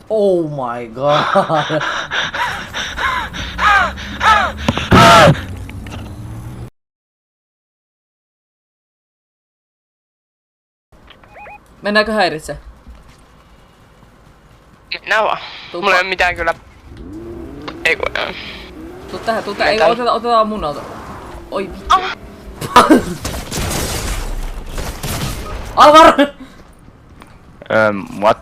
Oh my god. Mennäänkö häiritse? Mennään vaan. Mulla ei oo mitään kyllä. Ei kun... Tuu tähän. Ei, otetaan mun auto. Oi vittu. Alvar! What?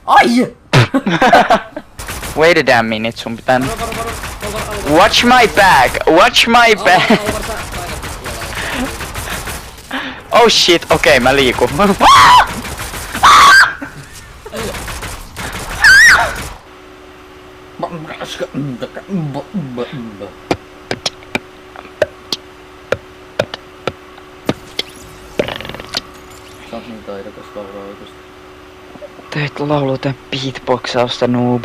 Ai! Wait a damn minute, sun pitää... Watch my back! Watch my back! Oh shit, okei, mä liikun. Sä oot niin taidokas laulaa oikeesti. Teet lauluta beatboxausta, noob.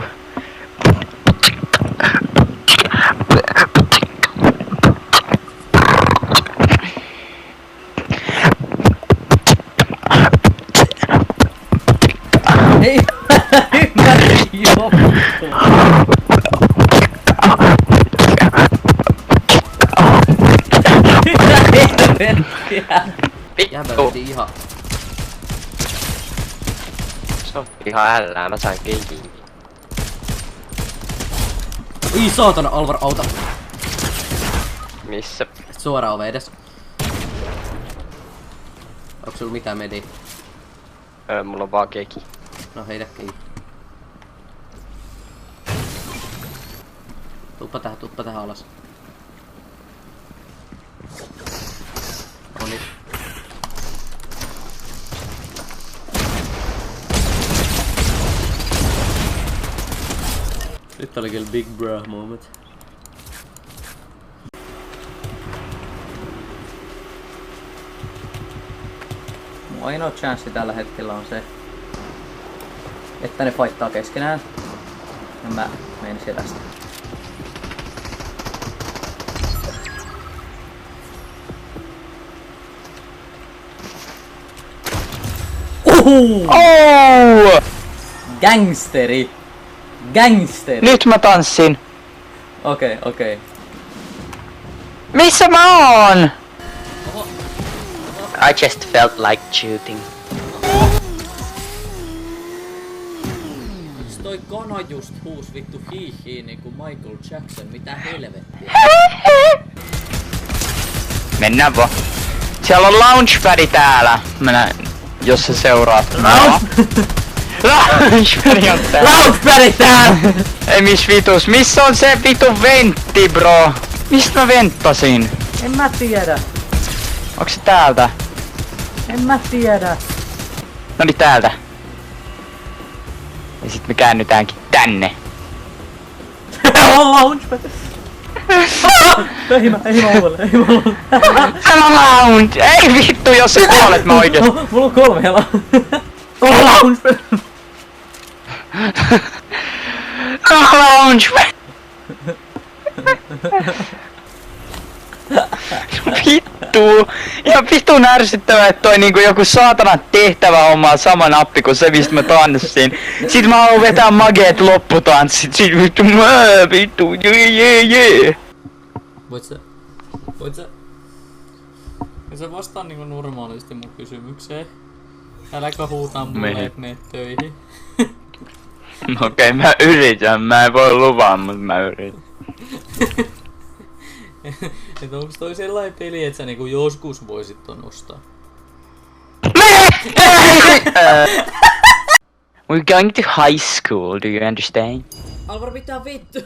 Ei! Joo! Jäbä veti ihan. Se on ihan ällää, mä sain kiinni. Oi saatana, Alvar, auta! Missä? Suoraan ove edes. Onks sulla mitään medi? Mulla on vaan keki. No heitä kiinni. Tuppa tähän alas. Noniin. Nyt oli kyllä big bro moment. Mun ainoa chanssi tällä hetkellä on se, että ne fightaa keskenään. Ja mä menen selästä. Oh! Gangsteri! Gangsteri! Nyt mä tanssin. Okei. Missä mä oon? I just felt like shooting. Toi kana just huus vittu hiihii niinku Michael Jackson, mitä helvettiä? Mennään vaan. Siellä on launchpadi täällä. Mä näen, jos sä seuraat. Launchpadi on täällä. Launchpadi täällä! Ei miss vitus. Missä on se vitu ventti, bro? Mistä mä venttasin? En mä tiedä. Onks se täältä? En mä tiedä. Noni täältä. Ja sit me käännytäänkin tänne. Launchpad! Ei mä ole. Täällä on lounge! Ei vittu, jos sä kuolet mä oikeesti. Mulla on 3 helaa. Launchpad! Lounge! Vittu! Ihan vitun ärsyttävää, että toi niinku joku saatana tehtävä hommaa sama nappi kuin se mistä mä tanssin. Sit mä haluan vetää mageet lopputanssit. Sit vittu jee. Voit sä vastaa niinku normaalisti mun kysymykseen? Äläkä huutaa mulle, et meet töihin. Okei, mä yritän. Mä en voi luvaa, mut mä yritän. Et onks toi sellainen peli, et sä niinku joskus voisit ton ostaa? We're going to high school, do you understand? Alvar, mitä vittu?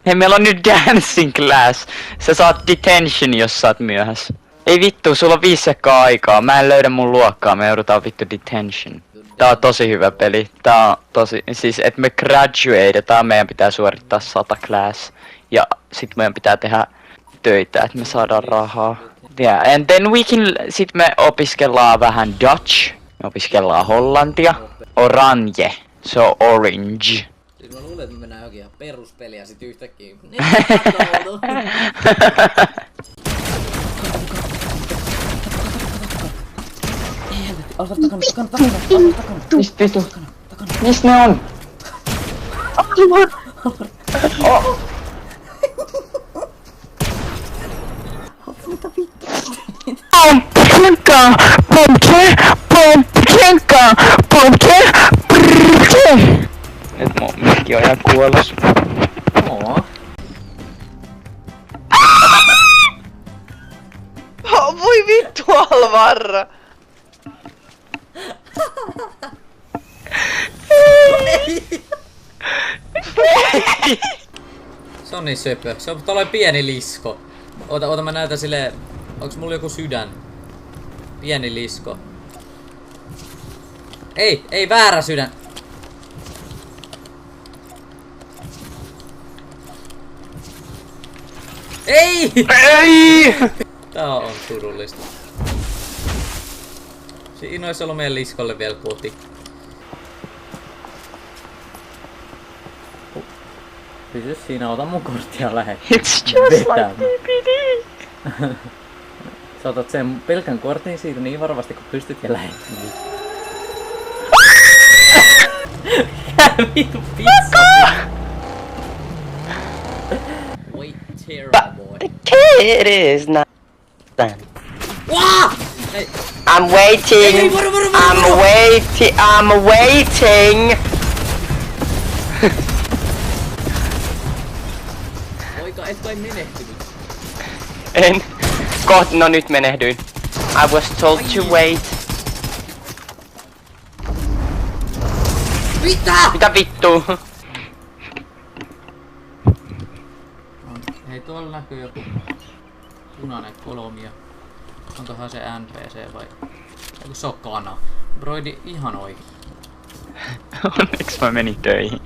Hei, meillä on nyt dancing class. Sä saat detention, jos sä oot myöhässä. Ei vittu, sulla on 5 sekkaa aikaa. Mä en löydä mun luokkaa, me joudutaan vittu detention. Tää on tosi hyvä peli. Tää on tosi... Siis, et me graduatetaan, meidän pitää suorittaa 100 class. Ja sit meidän pitää tehdä töitä, että me saadaan rahaa. Yeah, and then we can... Sit me opiskellaan vähän Dutch. Me opiskellaan hollantia. Oranje. So orange. Siis mä luulen, että me mennään johonkin ihan peruspeliä sit yhtäkkiä. Alvar takana. Mistä vitu? Mistä ne on? Alvar! Oh. Mitä vittu? Nyt mun mikki on ihan kuollos. Oo. Voi vittu Alvar! Se on niin söpö. Se on tällainen pieni lisko. Ota mä näytän silleen. Onks mulla joku sydän? Pieni lisko. Ei väärä sydän. Ei! Ei! Tää on surullista. Siinä ois ollut meidän liskolle vielä koti. Pysy siinä, ota mun korttia lähe. It's just like DPD! Sä otat sen pelkän kortin siitä niin varovasti kun pystyt ja lähet. Vitu pizza! Wait, terrible boy. The kid is not done. Wah! Hey. I'm waiting. Hey, I'm waiting. Poika, et kai menehtynyt. En. No nyt menehdyin. I was told to wait. Mitä vittu? Hei, tuolla näkyy joku punainen kolmio. Onkohan se NPC vai? Joku se on kana. Broidi ihan oikein. Onneksi mä menin töihin.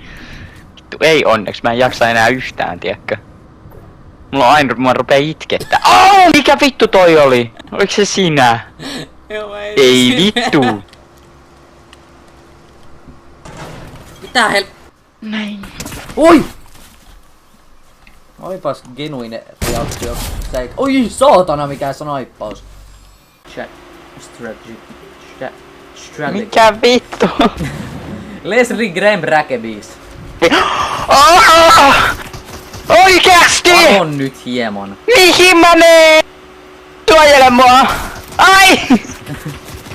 Vittu ei onneksi, mä en jaksa enää yhtään, tiedätkö? Mulla on aina, mua rupee itkettää. Oh, mikä vittu toi oli? Oliko se sinä? Joo, Ei vittu. Mitä Näin. Oi! Oipas genuine reaktio. Oi saatana mikä snaippaus. Chat. Strategy. Strategy. Mikä vittu? Leslie Graham Rackebis. Oikeasti! On nyt hieman. Mihin mä menen? Suojele mua! Ai!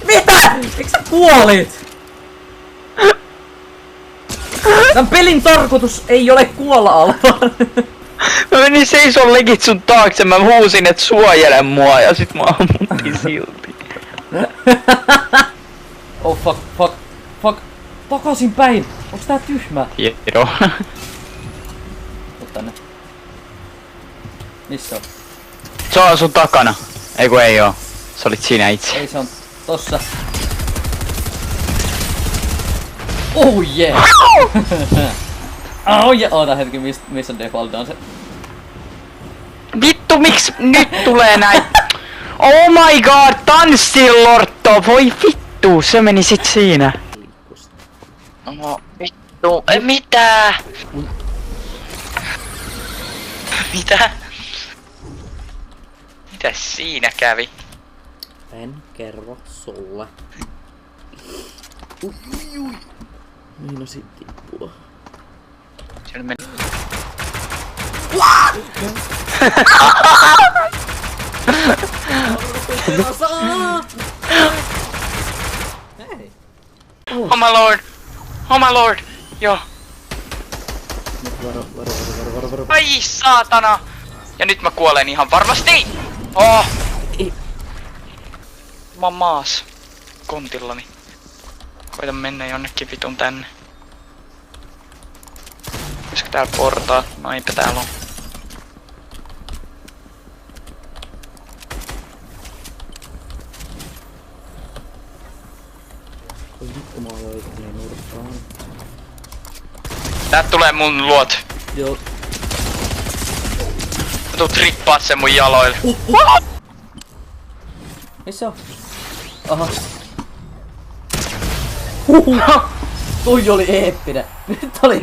Mitä? Eikö sä kuolit? Tän pelin tarkoitus ei ole kuolla, Alvar. Mä menin seison legit sun taakse, mä huusin et suojele mua ja sit mua ammuttiin silti. Oh fuck. Takaisin päin. Onks tää tyhmä? Tiedon. Tuu tänne. Missä on? Se on sun takana. Ei kun ei oo. Se olit siinä itse. Ei se on tossa. Oh yeah! Oh yeah! Oota hetki, missä default on se? Vittu miksi nyt tulee näin? Oh my god, tanssilorto! Voi vittu, se meni sit siinä. No vittu, mitä? Mitä? Mitäs siinä kävi? En kerro sulle. Ui. Miinasin tippua. Siellä meni. Hei. Oh my lord! Oh my lord! Joo. Varo. Ai saatana! Ja nyt mä kuolen ihan varmasti! Oh! Mä oon maas. Kontillani. Koitan mennä jonnekin vitun tänne. Olisiko täällä portaat? No eipä täällä oo. Vittu mä oon oikein nurkkaan. Tää tulee mun luot. Joo. Mä tuun trippaat sen mun jaloille. Missä on? Aha. Toi oli eeppinen. Nyt oli